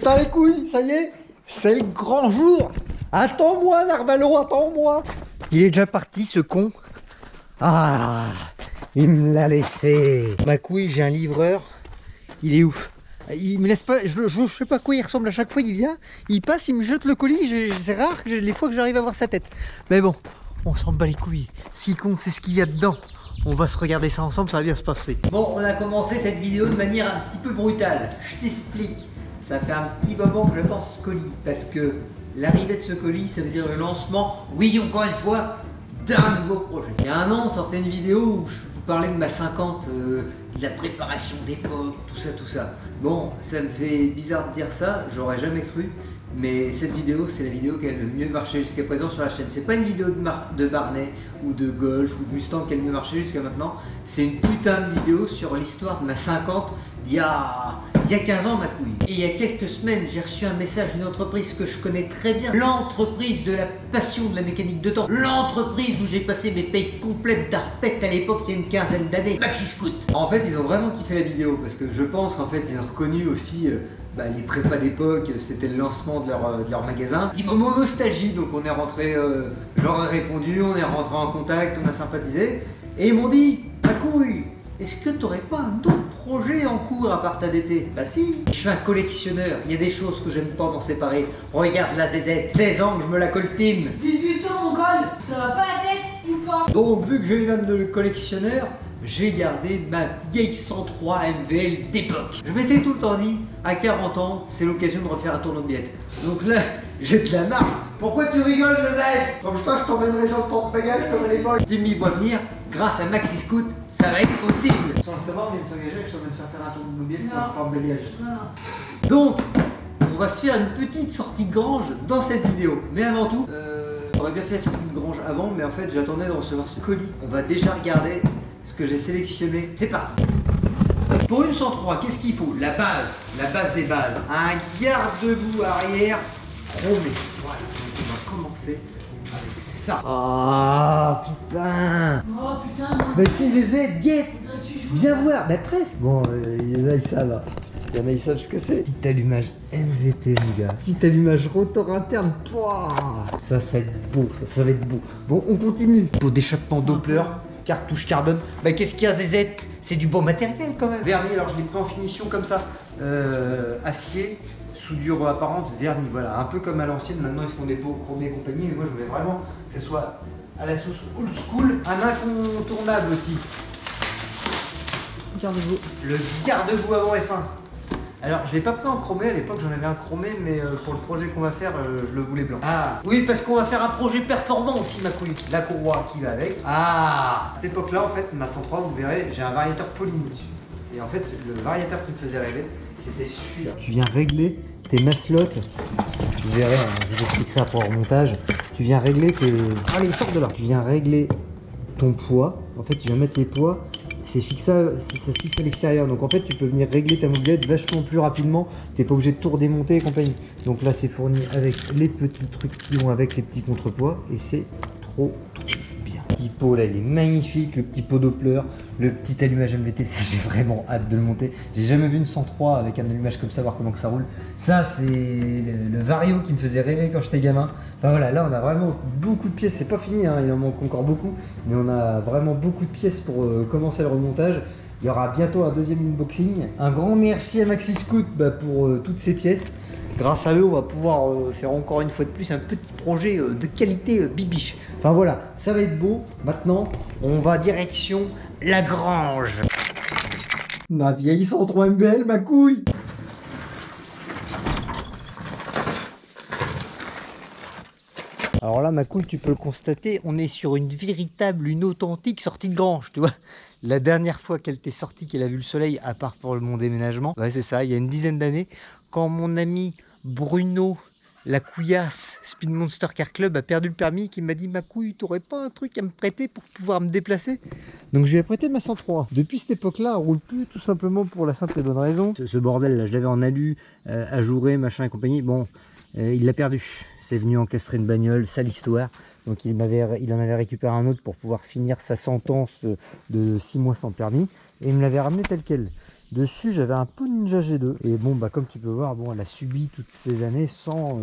Putain les couilles, ça y est, c'est le grand jour. Attends-moi Narvalo, attends-moi. Il est déjà parti ce con. Ah, il me l'a laissé. Ma couille, j'ai un livreur. Il est ouf. Il me laisse pas, je sais pas à quoi il ressemble à chaque fois, il vient, il passe, il me jette le colis, c'est rare que les fois que j'arrive à voir sa tête. Mais bon, on s'en bat les couilles. Ce qui compte, c'est ce qu'il y a dedans. On va se regarder ça ensemble, ça va bien se passer. Bon, on a commencé cette vidéo de manière un petit peu brutale. Je t'explique. Ça fait un petit moment que j'attends ce colis, parce que l'arrivée de ce colis, ça veut dire le lancement, oui, encore une fois, d'un nouveau projet. Il y a un an, on sortait une vidéo où je vous parlais de ma 50, de la préparation d'époque, tout ça. Bon, ça me fait bizarre de dire ça, j'aurais jamais cru, mais cette vidéo, c'est la vidéo qui a le mieux marché jusqu'à présent sur la chaîne. C'est pas une vidéo de Barnet ou de Golf ou de Mustang qui a le mieux marché jusqu'à maintenant, c'est une putain de vidéo sur l'histoire de ma 50 d'il y a 15 ans, ma couille. Et il y a quelques semaines, j'ai reçu un message d'une entreprise que je connais très bien, l'entreprise de la passion de la mécanique de temps, l'entreprise où j'ai passé mes payes complètes d'arpète à l'époque il y a une quinzaine d'années, Maxi Scoot. En fait, ils ont vraiment kiffé la vidéo parce que je pense qu'en fait, ils ont reconnu aussi les prépas d'époque, c'était le lancement de leur magasin. Petit moment nostalgie, donc on est rentré, j'aurais répondu, on est rentré en contact, on a sympathisé, et ils m'ont dit, ma couille, est-ce que tu n'aurais pas un autre projet en cours à part ta DT? Bah si, je suis un collectionneur, il y a des choses que j'aime pas m'en séparer. Regarde la ZZ, 16 ans que je me la coltine. 18 ans mon gars, ça va pas la tête ou pas? Donc vu que j'ai une âme de collectionneur, j'ai gardé ma vieille 103 MVL d'époque. Je m'étais tout le temps dit, à 40 ans, c'est l'occasion de refaire un tournoi de billettes. Donc là, j'ai de la marque. Pourquoi tu rigoles, ZZ? Comme ça, je t'emmènerai sur le porte-bagages comme à l'époque. Tu m'y vois venir, grâce à Maxi Scoot, ça va être possible. Sans le savoir, on vient de s'engager que je t'emmène faire un tour de billettes sur le porte-bagages. Donc, on va se faire une petite sortie de grange dans cette vidéo. Mais avant tout, j'aurais bien fait la sortie de grange avant, mais en fait, j'attendais de recevoir ce colis. On va déjà regarder ce que j'ai sélectionné. C'est parti. Pour une 103, qu'est-ce qu'il faut? La base des bases. Un garde-boue arrière chromé. Voilà, donc on va commencer avec ça. Ah putain. Oh putain. Mais si ZZ, guette. Viens voir, mais presque. Bon, il y en a ça là. Il y en a, ils savent ce que c'est. Petit allumage MVT, les gars. Petit allumage rotor interne. Pouah, ça va être beau, ça va être beau. Bon, on continue. Pour d'échappement Doppler, cartouche carbone. Bah, qu'est-ce qu'il y a, ZZ? C'est du bon matériel quand même. Vernis, alors je l'ai pris en finition comme ça. Acier, soudure apparente, vernis. Voilà, un peu comme à l'ancienne. Maintenant, ils font des pots chromés et compagnie. Mais moi, je voulais vraiment que ce soit à la sauce old school. Un incontournable aussi. Garde-boue. Le garde-boue avant F1. Alors, je l'ai pas pris en chromé à l'époque, j'en avais un chromé, mais pour le projet qu'on va faire, je le voulais blanc. Ah, oui, parce qu'on va faire un projet performant aussi, ma couille. La courroie qui va avec. Ah, à cette époque-là, en fait, ma 103, vous verrez, j'ai un variateur Poligny dessus. Et en fait, le variateur qui me faisait rêver, c'était celui-là. Tu viens régler tes maslottes. Vous verrez, je vous expliquerai après au montage. Tu viens régler tes... Allez, sors de là. Tu viens régler ton poids. En fait, tu viens mettre les poids. C'est fixable, ça se fixe à l'extérieur, donc en fait tu peux venir régler ta mobilette vachement plus rapidement, t'es pas obligé de tout redémonter et compagnie. Donc là c'est fourni avec les petits trucs qui vont avec les petits contrepoids et c'est trop bien. Le petit pot là il est magnifique, le petit pot Doppler, le petit allumage MVT, j'ai vraiment hâte de le monter. J'ai jamais vu une 103 avec un allumage comme ça, voir comment que ça roule. Ça c'est le Vario qui me faisait rêver quand j'étais gamin. Enfin voilà, là on a vraiment beaucoup de pièces, c'est pas fini, hein, il en manque encore beaucoup, mais on a vraiment beaucoup de pièces pour commencer le remontage. Il y aura bientôt un deuxième unboxing. Un grand merci à Maxi Scoot pour toutes ces pièces. Grâce à eux, on va pouvoir faire encore une fois de plus un petit projet de qualité bibiche. Enfin voilà, ça va être beau. Maintenant, on va direction la grange. Ma vieille 103 MBL, ma couille. Alors là, ma couille, tu peux le constater, on est sur une véritable, une authentique sortie de grange, tu vois. La dernière fois qu'elle était sortie, qu'elle a vu le soleil, à part pour mon déménagement, ouais, c'est ça, il y a une dizaine d'années, quand mon ami Bruno, la couillasse Speed Monster Car Club, a perdu le permis, qui m'a dit, ma couille, t'aurais pas un truc à me prêter pour pouvoir me déplacer? Donc je lui ai prêté ma 103. Depuis cette époque-là, elle roule plus, tout simplement pour la simple et bonne raison. Ce bordel là, je l'avais en alu, ajouré, machin et compagnie, bon, il l'a perdu. C'est venu encastrer une bagnole, sale histoire. Donc il en avait récupéré un autre pour pouvoir finir sa sentence de 6 mois sans permis. Et il me l'avait ramené tel quel. Dessus, j'avais un peu Ninja G2. Et bon, bah comme tu peux voir, bon, elle a subi toutes ces années sans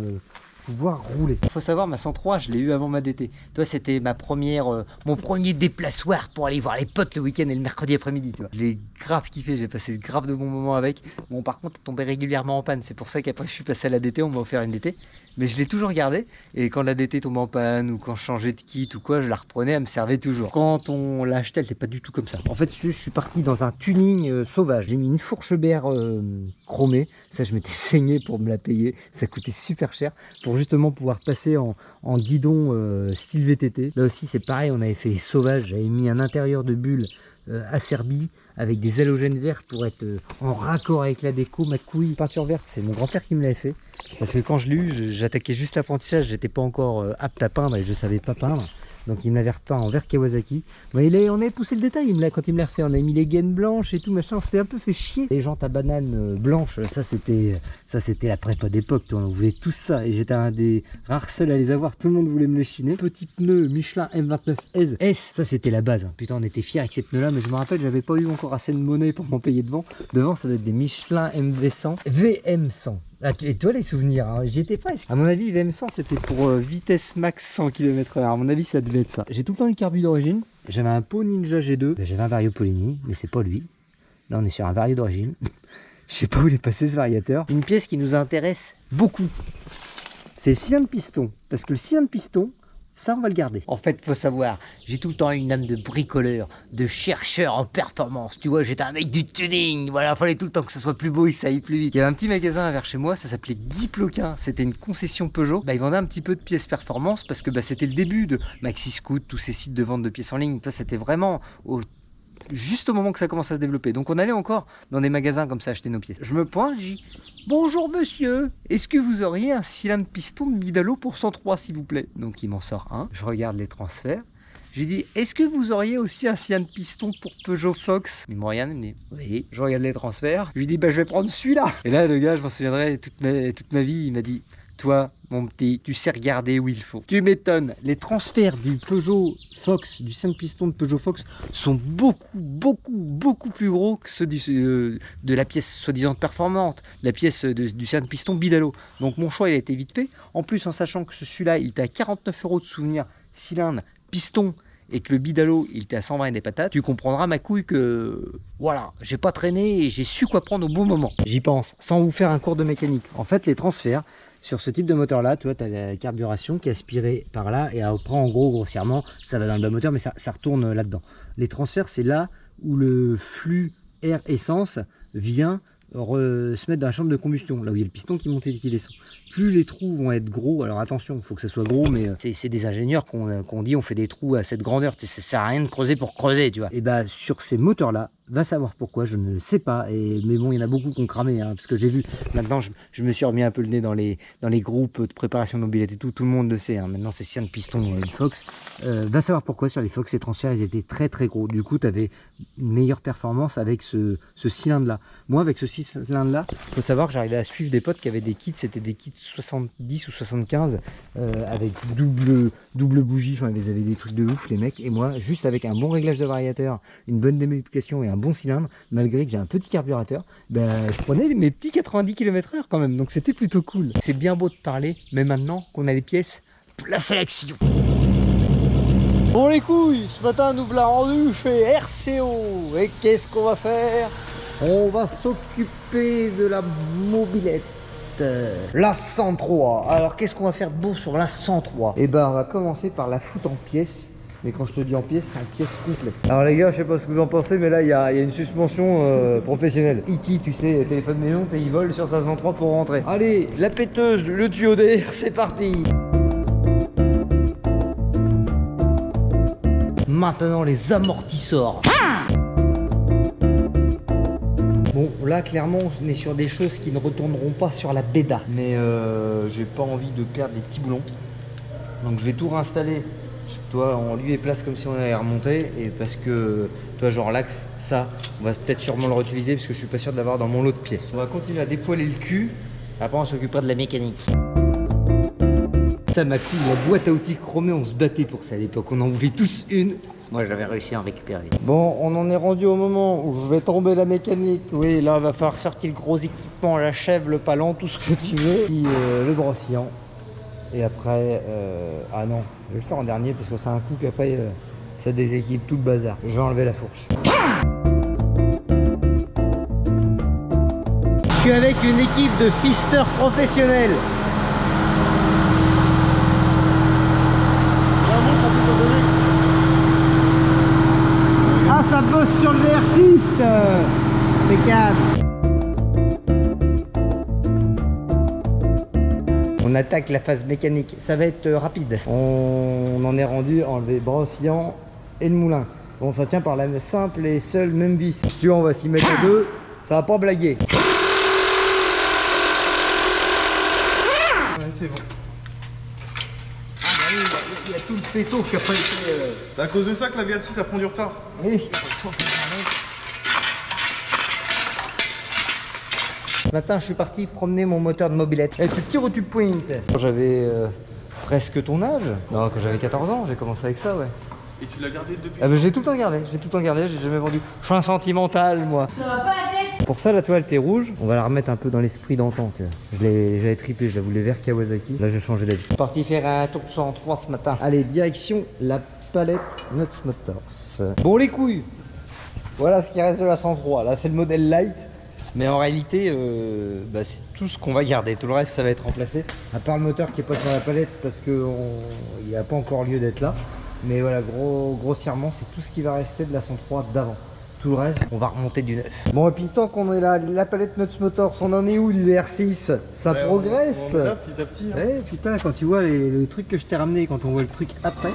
pouvoir rouler. Faut savoir, ma 103, je l'ai eu avant ma DT. Toi, c'était ma première, mon premier déplaçoir pour aller voir les potes le week-end et le mercredi après-midi. Tu vois, j'ai grave kiffé, j'ai passé grave de bons moments avec. Bon, par contre, elle tombait régulièrement en panne. C'est pour ça qu'après, je suis passé à la DT. On m'a offert une DT, mais je l'ai toujours gardée. Et quand la DT tombait en panne ou quand je changeais de kit ou quoi, je la reprenais. Elle me servait toujours. Quand on l'a acheté, elle n'était pas du tout comme ça. En fait, je suis parti dans un tuning sauvage. J'ai mis une fourche berre chromée. Ça, je m'étais saigné pour me la payer. Ça coûtait super cher pour justement pouvoir passer en guidon style VTT. Là aussi, c'est pareil. On avait fait les sauvages. J'avais mis un intérieur de bulle Acerbi avec des halogènes verts pour être en raccord avec la déco. Ma couille peinture verte, c'est mon grand-père qui me l'avait fait. Parce que quand je l'ai eu, j'attaquais juste l'apprentissage. J'étais pas encore apte à peindre et je savais pas peindre. Donc il me l'avait repeint en vert Kawasaki. Bon, on avait poussé le détail quand il me l'a refait. On avait mis les gaines blanches et tout machin. On s'était un peu fait chier. Les jantes à banane blanches, ça c'était la prépa d'époque. On voulait tous ça. Et j'étais un des rares seuls à les avoir. Tout le monde voulait me le chiner. Petit pneu Michelin M29 S. Ça c'était la base. Putain, on était fiers avec ces pneus là. Mais je me rappelle, j'avais pas eu encore assez de monnaie pour m'en payer devant. Devant, ça doit être des Michelin MV100. VM100. Ah, et toi les souvenirs, hein, j'y étais presque. À mon avis, VM100 c'était pour vitesse max 100 km/h. À mon avis, ça devait être ça. J'ai tout le temps eu le carbu d'origine. J'avais un Pau Ninja G2. J'avais un Vario Polini, mais c'est pas lui. Là, on est sur un Vario d'origine. Je sais pas où il est passé ce variateur. Une pièce qui nous intéresse beaucoup, c'est le cylindre piston. Parce que le cylindre piston, ça, on va le garder. En fait, faut savoir, j'ai tout le temps eu une âme de bricoleur, de chercheur en performance. Tu vois, j'étais un mec du tuning. Voilà, fallait tout le temps que ça soit plus beau et que ça aille plus vite. Il y avait un petit magasin vers chez moi, ça s'appelait Guy Ploquin. C'était une concession Peugeot. Bah, ils vendaient un petit peu de pièces performance parce que bah, c'était le début de Maxi Scoot, tous ces sites de vente de pièces en ligne. Toi, c'était vraiment juste au moment que ça commence à se développer. Donc on allait encore dans des magasins comme ça acheter nos pièces. Je me pointe, je dis bonjour monsieur, est-ce que vous auriez un cylindre piston de Bidalo pour 103 s'il vous plaît? Donc il m'en sort un, je regarde les transferts. J'ai dit, est-ce que vous auriez aussi un cylindre piston pour Peugeot Fox? Il me regarde, il me dit, oui. Je regarde les transferts. Je lui dis, bah je vais prendre celui-là. Et là, le gars, je m'en souviendrai toute ma vie, il m'a dit, toi, mon petit, tu sais regarder où il faut. Tu m'étonnes, les transferts du Peugeot Fox, du 5 pistons de Peugeot Fox, sont beaucoup plus gros que ceux de la pièce soi-disant performante, la pièce du 5 pistons Bidalo. Donc mon choix, il a été vite fait. En plus, en sachant que celui-là, il était à 49 € de souvenir, cylindre, piston, et que le Bidalo, il était à 120 et des patates, tu comprendras ma couille que, voilà, j'ai pas traîné et j'ai su quoi prendre au bon moment. J'y pense, sans vous faire un cours de mécanique. En fait, les transferts, sur ce type de moteur là, tu vois, tu as la carburation qui est aspirée par là et après en gros grossièrement ça va dans le bas moteur mais ça retourne là-dedans. Les transferts, c'est là où le flux air essence vient se mettre dans la chambre de combustion, là où il y a le piston qui monte et qui descend. Plus les trous vont être gros, alors attention, il faut que ça soit gros, mais c'est des ingénieurs qu'on dit on fait des trous à cette grandeur, ça sert à rien de creuser pour creuser, tu vois. Et bah sur ces moteurs là, va savoir pourquoi, je ne le sais pas, mais bon, il y en a beaucoup qui ont cramé, hein, parce que j'ai vu, maintenant je me suis remis un peu le nez dans les groupes de préparation de mobilette et tout le monde le sait, hein, maintenant c'est cylindre piston une Fox, va savoir pourquoi sur les Fox, ces transferts ils étaient très gros, du coup tu avais une meilleure performance avec ce cylindre là. Moi avec ce cylindre là, il faut savoir que j'arrivais à suivre des potes qui avaient des kits, c'était des kits 70 ou 75 avec double bougie, enfin ils avaient des trucs de ouf les mecs, et moi juste avec un bon réglage de variateur, une bonne démultiplication et un bon cylindre, malgré que j'ai un petit carburateur, ben, je prenais mes petits 90 km/h quand même, donc c'était plutôt cool. C'est bien beau de parler, mais maintenant qu'on a les pièces, place à l'action. Bon les couilles, ce matin nous voilà rendus chez RCO, et qu'est-ce qu'on va faire? On va s'occuper de la mobilette, la 103. Alors qu'est-ce qu'on va faire de beau sur la 103? Eh ben on va commencer par la foutre en pièces. Mais quand je te dis en pièces, c'est en pièces complètes. Alors les gars, je sais pas ce que vous en pensez, mais là il y a une suspension professionnelle. E.T., tu sais, téléphone maison, il vole sur sa 103 pour rentrer. Allez, la péteuse, le tuyau d'air, c'est parti. Maintenant les amortisseurs. Bon, là clairement on est sur des choses qui ne retourneront pas sur la béda. Mais j'ai pas envie de perdre des petits boulons. Donc je vais tout réinstaller. Toi, on lui est place comme si on allait remonter, et parce que, toi, genre l'axe, ça, on va peut-être sûrement le réutiliser parce que je suis pas sûr de l'avoir dans mon lot de pièces. On va continuer à dépoiler le cul, après on s'occupera de la mécanique. Ça, ma couille, la boîte à outils chromée, on se battait pour ça à l'époque, on en voulait tous une. Moi j'avais réussi à en récupérer. Bon, on en est rendu au moment où je vais tomber la mécanique. Oui, là va falloir sortir le gros équipement, la chèvre, le palon, tout ce que tu veux. Puis le brossian. Et après, ah non, je vais le faire en dernier parce que c'est un coup qu'après ça déséquilibre tout le bazar. Je vais enlever la fourche. Je suis avec une équipe de fisteurs professionnels. Ah, ça bosse sur le VR6. Impeccable. On attaque la phase mécanique, ça va être rapide. On en est rendu à enlever brossian et le moulin. Bon, ça tient par la simple et seule même vis. Si tu veux, on va s'y mettre les deux, ça va pas blaguer. Ouais, c'est bon. Ah bah oui, il y a tout le faisceau qui a pas été... C'est à cause de ça que la VR6 ça prend du retard. Oui. Ce matin, je suis parti promener mon moteur de mobilette. Et tu tires ou tu pointes? Quand j'avais presque ton âge, non, quand j'avais 14 ans, j'ai commencé avec ça, ouais. Et tu l'as gardé depuis? Ah bah, j'ai tout le temps gardé, j'ai jamais vendu. Je suis un sentimental, moi. Ça va pas la tête? Pour ça, la toile était rouge. On va la remettre un peu dans l'esprit d'antan, tu vois. J'avais trippé, je la voulais vert Kawasaki. Là, j'ai changé d'avis. Je suis parti faire un tour de 103 ce matin. Allez, direction la palette Nuts Motors. Bon, les couilles. Voilà ce qui reste de la 103. Là, c'est le modèle light. Mais en réalité, bah, c'est tout ce qu'on va garder. Tout le reste, ça va être remplacé. À part le moteur qui est pas sur la palette parce qu'il n'y a pas encore lieu d'être là. Mais voilà, grossièrement, c'est tout ce qui va rester de la 103 d'avant. Tout le reste, on va remonter du neuf. Bon, et puis tant qu'on est là, la palette Nuts Motors, on en est où du VR6? Ça Ouais, progresse. on est là, petit à petit. Hein. Eh putain, quand tu vois le truc que je t'ai ramené, quand on voit le truc après.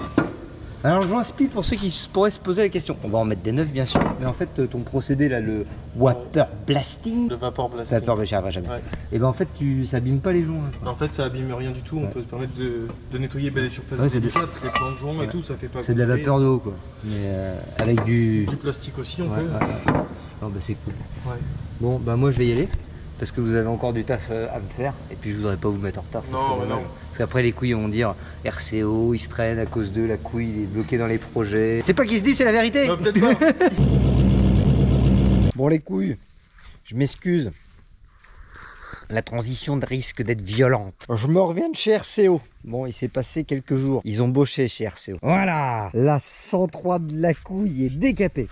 Alors je joue un speed pour ceux qui pourraient se poser la question. On va en mettre des neufs bien sûr, mais en fait ton procédé là, le vapor blasting, Le vapor blasting. j'y arriverai jamais. Ouais. Et ben en fait ça abîme pas les joints. En fait, ça abîme rien du tout. On peut se permettre de nettoyer les surfaces Ouais, c'est délicates, les plans de joints et tout, ça fait pas. C'est de la couler. vapeur d'eau quoi. Mais avec du plastique aussi, on ouais, peut. ouais. Non bah c'est cool. Ouais. Bon bah moi je vais y aller. Parce que vous avez encore du taf à me faire. Et puis je voudrais pas vous mettre en retard. Ça Non, serait mais dommage. non. Parce qu'après les couilles vont dire RCO, il se traîne à cause de la couille, il est bloqué dans les projets. C'est pas qu'il se dit, c'est la vérité. Non, peut-être pas. Bon les couilles, je m'excuse. La transition risque d'être violente. Je me reviens de chez RCO. Bon, il s'est passé quelques jours. Ils ont bossé chez RCO. Voilà, la 103 de la couille est décapée.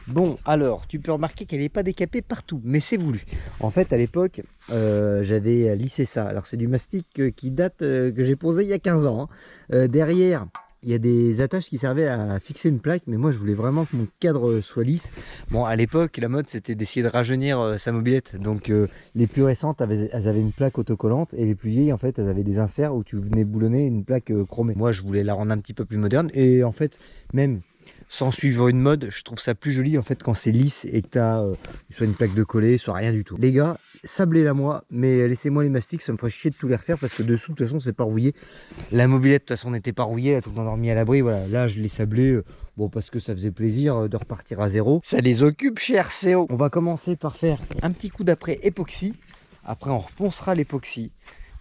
Bon, alors, tu peux remarquer qu'elle n'est pas décapée partout, mais c'est voulu. En fait, à l'époque, j'avais lissé ça. Alors, c'est du mastic qui date, que j'ai posé il y a 15 ans. Hein. Derrière, il y a des attaches qui servaient à fixer une plaque, mais moi je voulais vraiment que mon cadre soit lisse. Bon, à l'époque, la mode c'était d'essayer de rajeunir sa mobilette. Donc les plus récentes, elles avaient une plaque autocollante, et les plus vieilles, en fait, elles avaient des inserts où tu venais boulonner une plaque chromée. Moi, je voulais la rendre un petit peu plus moderne, et en fait, même sans suivre une mode, je trouve ça plus joli en fait quand c'est lisse et que tu as soit une plaque de coller, soit rien du tout. Les gars, sablez-la moi, mais laissez-moi les mastiques, ça me ferait chier de tout les refaire parce que dessous de toute façon c'est pas rouillé. La mobilette de toute façon n'était pas rouillée, elle a tout le temps dormi à l'abri, voilà. Là je l'ai sablé, bon parce que ça faisait plaisir de repartir à zéro. Ça les occupe chez RCO. On va commencer par faire un petit coup d'après époxy, après on reponcera l'époxy.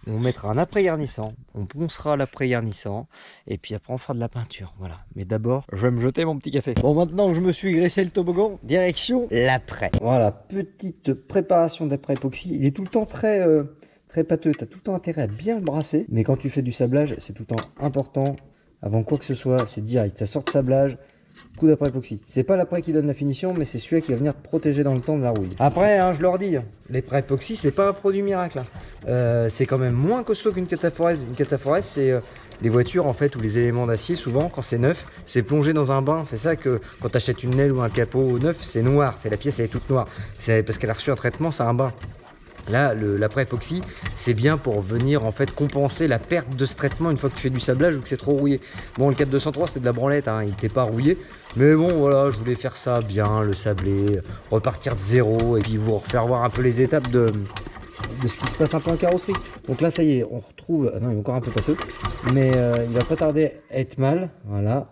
On mettra un après garnissant, on poncera l'après garnissant, et puis après on fera de la peinture, voilà. Mais d'abord, je vais me jeter mon petit café. Bon, maintenant que je me suis graissé le toboggan, direction l'après. Voilà, petite préparation d'après époxy. Il est tout le temps très pâteux, tu as tout le temps intérêt à bien le brasser. Mais quand tu fais du sablage, c'est tout le temps important. Avant quoi que ce soit, c'est direct, ça sort de sablage. Coup d'après époxy. C'est pas l'après qui donne la finition, mais c'est celui qui va venir te protéger dans le temps de la rouille. Après, hein, je leur dis, les prêts époxy, c'est pas un produit miracle. Hein. C'est quand même moins costaud qu'une cataforèse. Une cataforèse, c'est les voitures en fait, ou les éléments d'acier, souvent quand c'est neuf, c'est plongé dans un bain. C'est ça que quand tu achètes une aile ou un capot neuf, c'est noir. La pièce elle est toute noire. C'est parce qu'elle a reçu un traitement, c'est un bain. Là, l'après époxy, c'est bien pour venir en fait compenser la perte de ce traitement une fois que tu fais du sablage ou que c'est trop rouillé. Bon, le 4203 c'était de la branlette, hein, il n'était pas rouillé. Mais bon, voilà, je voulais faire ça bien, le sabler, repartir de zéro et puis vous refaire voir un peu les étapes de ce qui se passe un peu en carrosserie. Donc là, ça y est, on retrouve... Ah non, il est encore un peu pâteux, mais il va pas tarder à être mal. Voilà,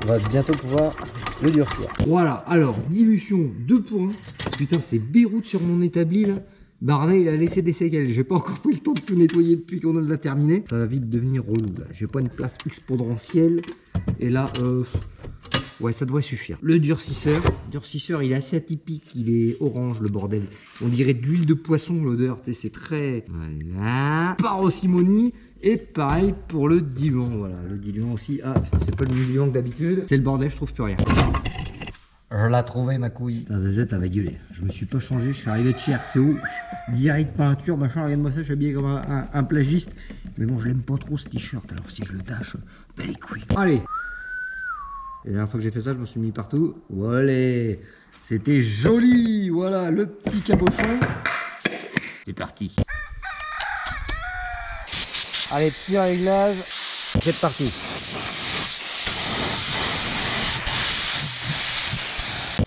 on va bientôt pouvoir le durcir. Voilà, alors, dilution 2 pour 1. Putain, c'est Beyrouth sur mon établi là. Barnet il a laissé des séquelles, j'ai pas encore pris le temps de tout nettoyer depuis qu'on l'a terminé. Ça va vite devenir relou là, j'ai pas une place exponentielle. Et là, Ouais, ça devrait suffire. Le durcisseur, il est assez atypique, il est orange le bordel. On dirait de l'huile de poisson l'odeur, c'est très... Voilà. Parcimony. Et pareil pour le diluant, voilà, le diluant aussi, ah, c'est pas le même diluant que d'habitude. C'est le bordel, je trouve plus rien. Je l'ai trouvé ma couille. Putain, ZZ, elle va gueuler. Je me suis pas changé, je suis arrivé de chez RCO, direct peinture, machin, regarde-moi ça, je suis habillé comme un plagiste. Mais bon, je l'aime pas trop ce t-shirt, alors si je le tâche, ben les couilles. Allez. Et la dernière fois que j'ai fait ça, je me suis mis partout. Voilà. C'était joli. Voilà, le petit cabochon. C'est parti. Allez, petit réglage. C'est parti.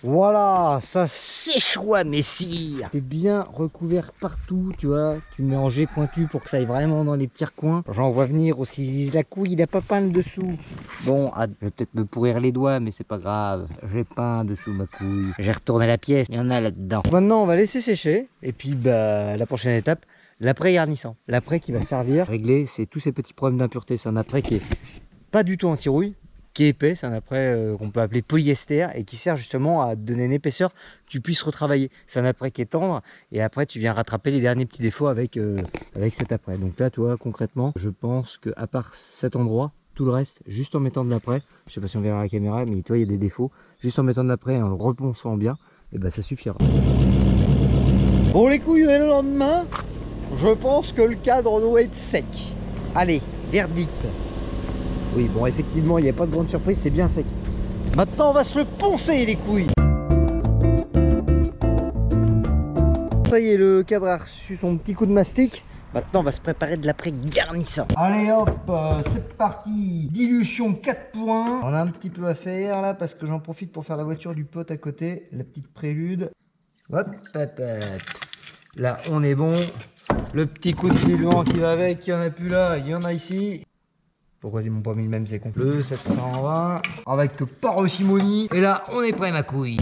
Voilà, ça s'échoue, messire. C'est bien recouvert partout, tu vois. Tu mets en jet pointu pour que ça aille vraiment dans les petits recoins. J'en vois venir aussi. La couille, il a pas peint le dessous. Bon, je vais peut-être me pourrir les doigts, mais c'est pas grave. J'ai peint dessous ma couille. J'ai retourné la pièce, il y en a là-dedans. Maintenant, on va laisser sécher. Et puis, bah, la prochaine étape, l'après garnissant. L'après qui va servir à régler tous ces petits problèmes d'impureté. C'est un après qui est pas du tout anti-rouille, qui est épais, c'est un après qu'on peut appeler polyester et qui sert justement à donner une épaisseur que tu puisses retravailler. C'est un après qui est tendre et après tu viens rattraper les derniers petits défauts avec cet après. Donc là, toi, concrètement, je pense qu'à part cet endroit, tout le reste, juste en mettant de l'après, je sais pas si on verra à la caméra, mais toi, il y a des défauts, juste en mettant de l'après et en le reponçant bien, et ben ça suffira. Bon les couilles, le lendemain, je pense que le cadre doit être sec. Allez, verdict. Oui, bon, effectivement, il n'y a pas de grande surprise, c'est bien sec. Maintenant, on va se le poncer, les couilles. Ça y est, le cadre a reçu son petit coup de mastic. Maintenant, on va se préparer de l'après garnissant. Allez, hop, c'est parti. Dilution 4 points. On a un petit peu à faire, là, parce que j'en profite pour faire la voiture du pote à côté. La petite prélude. Hop, hop, hop. Là, on est bon. Le petit coup de diluant qui va avec, il n'y en a plus là, il y en a ici. Pourquoi ils m'ont pas mis le même, c'est con. Le 720 avec le parcimony. Et là, on est prêt, ma couille.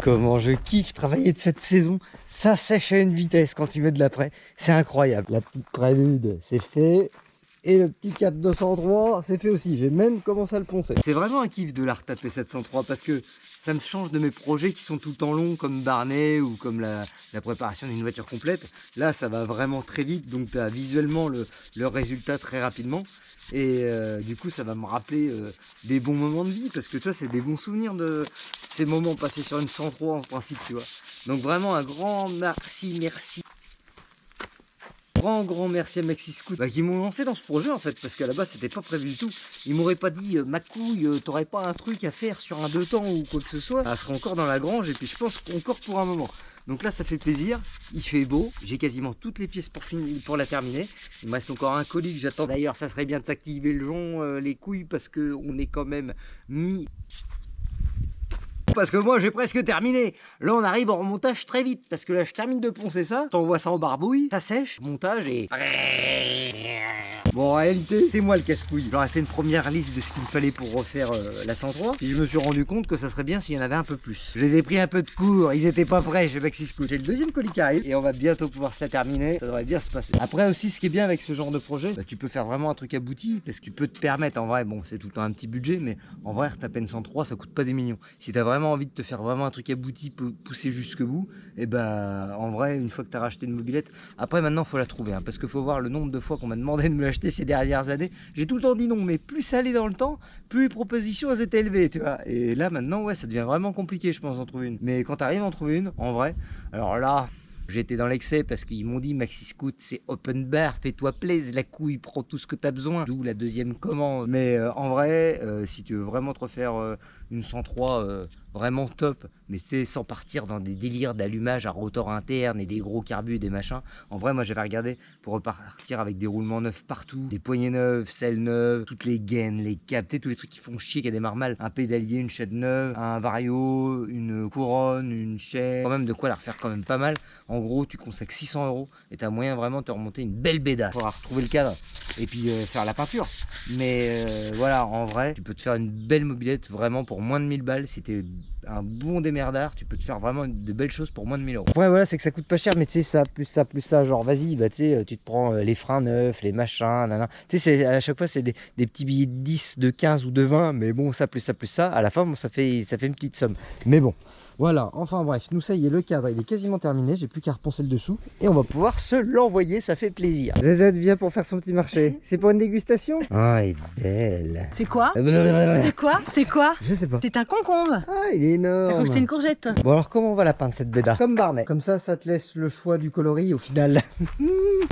Comment je kiffe travailler de cette saison. Ça sèche à une vitesse quand tu mets de l'après. C'est incroyable. La petite prélude, c'est fait. Et le petit 4-203, c'est fait aussi. J'ai même commencé à le poncer. C'est vraiment un kiff de la retaper 703 parce que ça me change de mes projets qui sont tout le temps longs comme Barnet ou comme la préparation d'une voiture complète. Là, ça va vraiment très vite, donc tu as visuellement le résultat très rapidement. Et du coup, ça va me rappeler des bons moments de vie parce que ça, c'est des bons souvenirs de ces moments passés sur une 103 en principe, tu vois. Donc vraiment un grand merci. Grand merci à Maxi Scoot qui m'ont lancé dans ce projet en fait, parce qu'à la base c'était pas prévu du tout. Ils m'auraient pas dit ma couille, t'aurais pas un truc à faire sur un 2 temps ou quoi que ce soit. Elle serait encore dans la grange et puis je pense encore pour un moment. Donc là ça fait plaisir, il fait beau, j'ai quasiment toutes les pièces pour la terminer. Il me reste encore un colis que j'attends. D'ailleurs ça serait bien de s'activer le jonc, les couilles, parce que on est quand même mis... Parce que moi j'ai presque terminé. Là on arrive en remontage très vite. Parce que là je termine de poncer ça. T'envoies ça en barbouille, ça sèche, montage et... Bon en réalité c'est moi le casse-couille. J'aurais fait une première liste de ce qu'il me fallait pour refaire la 103. Puis je me suis rendu compte que ça serait bien s'il y en avait un peu plus. Je les ai pris un peu de cours, ils étaient pas prêts chez Maxi Scoot. J'ai le deuxième colis qui arrive et on va bientôt pouvoir se la terminer. Ça devrait bien se passer. Après aussi ce qui est bien avec ce genre de projet, tu peux faire vraiment un truc abouti. Parce que tu peux te permettre en vrai, bon c'est tout le temps un petit budget, mais en vrai retaper une 103 ça coûte pas des millions. Si t'as vraiment envie de te faire vraiment un truc abouti, pousser jusque bout, et bah en vrai une fois que tu as racheté une mobilette, après maintenant faut la trouver parce qu'il faut voir le nombre de fois qu'on m'a demandé de me l'acheter ces dernières années. J'ai tout le temps dit non, mais plus ça allait dans le temps, plus les propositions elles étaient élevées, tu vois. Et là maintenant ouais ça devient vraiment compliqué je pense d'en trouver une. Mais quand tu arrives à en trouver une, en vrai, alors là j'étais dans l'excès parce qu'ils m'ont dit Maxi Scoot c'est open bar, fais-toi plaisir, la couille, prends tout ce que tu as besoin. D'où la deuxième commande. Mais en vrai, si tu veux vraiment te refaire une 103 vraiment top, mais c'est sans partir dans des délires d'allumage à rotor interne et des gros carbus, des machins. En vrai, moi j'avais regardé pour repartir avec des roulements neufs partout, des poignées neuves, selles neuves, toutes les gaines, les câbles, tous les trucs qui font chier, qui démarrent mal. Un pédalier, une chaîne neuve, un vario, une couronne, une chaîne, quand même de quoi la refaire quand même pas mal. En gros, tu consacres 600 € et t'as moyen vraiment de te remonter une belle bédasse. Faudra retrouver le cadre et puis faire la peinture. Mais voilà, en vrai, tu peux te faire une belle mobilette vraiment pour moins de 1000 balles. Si t'es un bon démerdard, tu peux te faire vraiment de belles choses pour moins de 1000 euros. Ouais, voilà, c'est que ça coûte pas cher, mais tu sais, ça, plus ça, genre, vas-y, bah, tu sais, tu te prends les freins neufs, les machins, nanana. Tu sais, à chaque fois, c'est des petits billets de 10, de 15 ou de 20, mais bon, ça, plus ça, à la fin, bon, ça fait une petite somme. Mais bon. Voilà, enfin bref, nous ça y est, le cadre il est quasiment terminé, j'ai plus qu'à reponcer le dessous et on va pouvoir se l'envoyer, ça fait plaisir. Zazette vient pour faire son petit marché, c'est pour une dégustation? Ah, elle est belle. C'est quoi? C'est quoi? C'est quoi? Je sais pas. C'est un concombre. Ah, il est T'as cru énorme. que c'était une courgette? Bon alors comment on va la peindre cette béda? Comme Barnet, comme ça te laisse le choix du coloris au final.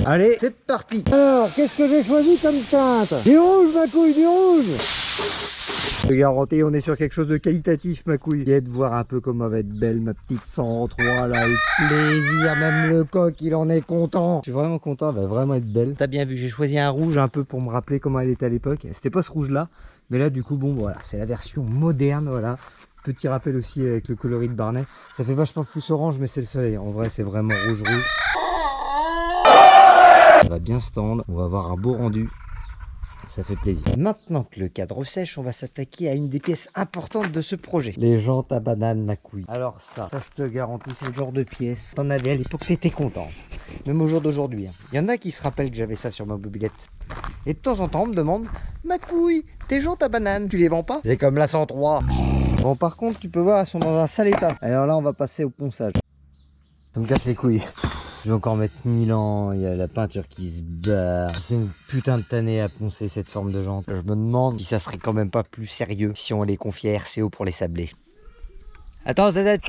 Allez, c'est parti. Alors, qu'est-ce que j'ai choisi comme teinte? Du rouge ma couille, du rouge. Je te garantis, on est sur quelque chose de qualitatif, ma couille. J'ai de voir un peu comment va être belle ma petite 103 là, le plaisir, même le coq il en est content. Je suis vraiment content, elle va vraiment être belle. T'as bien vu, j'ai choisi un rouge un peu pour me rappeler comment elle était à l'époque. C'était pas ce rouge là, mais là du coup bon voilà, c'est la version moderne, voilà. Petit rappel aussi avec le coloris de Barnet. Ça fait vachement plus orange, mais c'est le soleil. En vrai, c'est vraiment rouge. Ça va bien se tendre, on va avoir un beau rendu. Ça fait plaisir. Maintenant que le cadre sèche, on va s'attaquer à une des pièces importantes de ce projet. Les jantes à banane, ma couille. Alors ça je te garantis, c'est le genre de pièce. T'en avais à l'époque, t'étais content. Même au jour d'aujourd'hui. Il y en a qui se rappellent que j'avais ça sur ma mobilette. Et de temps en temps, on me demande, ma couille, tes jantes à banane, tu les vends pas? C'est comme la 103. Bon, par contre, tu peux voir, elles sont dans un sale état. Alors là, on va passer au ponçage. Ça me casse les couilles. Je vais encore mettre 1000 ans, il y a la peinture qui se barre. C'est une putain de tannée à poncer cette forme de jante. Je me demande si ça serait quand même pas plus sérieux si on les confiait à RCO pour les sabler. Attends, Zazette.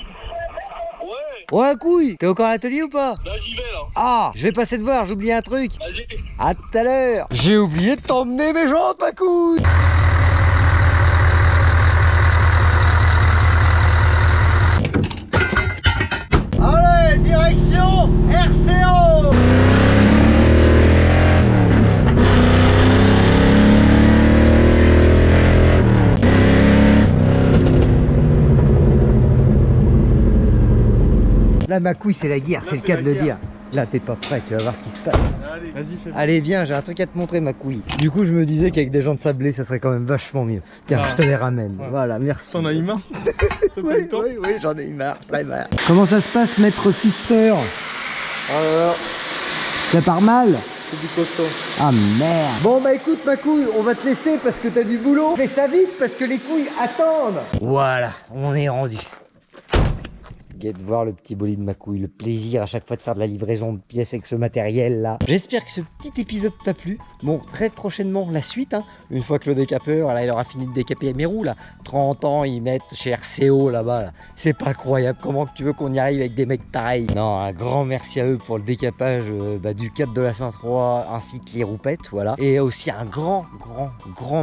Ouais, couille, t'es encore à l'atelier ou pas? Là j'y vais là. Ah, je vais passer te voir, j'ai oublié un truc. Vas-y. À tout à l'heure. J'ai oublié de t'emmener mes jantes, ma couille. Allez, direction RCO. Là, ma couille, c'est la guerre, c'est le cas de le dire. Là, t'es pas prêt, tu vas voir ce qui se passe. Allez, vas-y, fais-le. Allez, viens, j'ai un truc à te montrer, ma couille. Du coup, je me disais qu'avec des jantes sablées, ça serait quand même vachement mieux. Tiens, Ah. je te les ramène. Ouais. Voilà, merci. T'en as eu marre? T'as pas eu le temps? Oui, j'en ai eu marre, très marre. Comment ça se passe, maître Fister? Oh là là, Ça part mal? c'est du costaud. Ah merde. Bon bah écoute ma couille, on va te laisser parce que t'as du boulot. Fais ça vite parce que les couilles attendent. Voilà, on est rendu. Guette voir le petit bolide de ma couille, le plaisir à chaque fois de faire de la livraison de pièces avec ce matériel là. J'espère que ce petit épisode t'a plu. Bon, très prochainement la suite, hein. Une fois que le décapeur, là, il aura fini de décaper mes roues là. 30 ans, ils mettent chez RCO là-bas. Là. C'est pas croyable, comment que tu veux qu'on y arrive avec des mecs pareils? Non, un grand merci à eux pour le décapage du cadre de la 103 ainsi que les roupettes, voilà. Et aussi un grand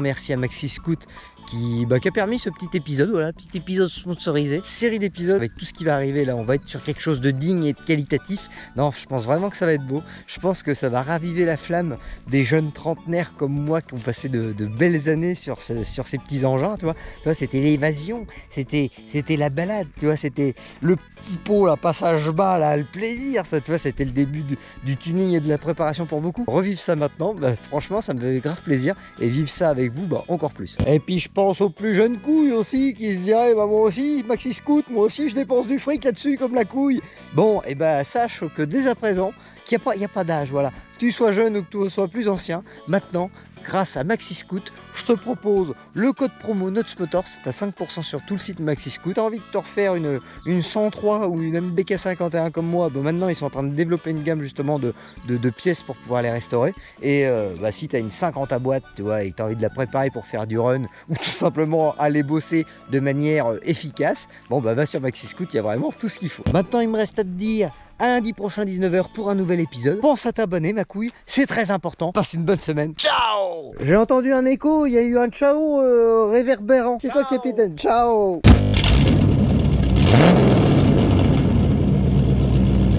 merci à Maxi Scoot qui a permis ce petit épisode, voilà, petit épisode sponsorisé, série d'épisodes avec tout ce qui va arriver là, on va être sur quelque chose de digne et de qualitatif. Non, je pense vraiment que ça va être beau, je pense que ça va raviver la flamme des jeunes trentenaires comme moi qui ont passé de belles années sur ces petits engins, tu vois, c'était l'évasion, c'était la balade, tu vois, c'était le petit pot, là, passage bas, là, le plaisir, ça, tu vois, c'était le début du tuning et de la préparation pour beaucoup. Revivre ça maintenant, franchement, ça me fait grave plaisir, et vivre ça avec vous, encore plus. Et puis je pense aux plus jeunes couilles aussi, qui se diraient, moi aussi, Maxi Scoot, moi aussi je dépense du fric là-dessus comme la couille. Bon, et sache que dès à présent, qu'il n'y a pas d'âge, voilà. Que tu sois jeune ou que tu sois plus ancien, maintenant, grâce à Maxi Scoot, je te propose le code promo NoteSpotter, c'est à 5% sur tout le site Maxi Scoot. T'as envie de te refaire une 103 ou une MBK51 comme moi, maintenant ils sont en train de développer une gamme justement de pièces pour pouvoir les restaurer. Et si tu as une 50 à boîte, tu vois, et que tu as envie de la préparer pour faire du run ou tout simplement aller bosser de manière efficace, va sur Maxi Scoot, il y a vraiment tout ce qu'il faut. Maintenant, il me reste à te dire à lundi prochain 19h pour un nouvel épisode. Pense à t'abonner, ma couille, c'est très important. Passe une bonne semaine. Ciao. J'ai entendu un écho, il y a eu un ciao réverbérant. C'est toi, capitaine. Ciao.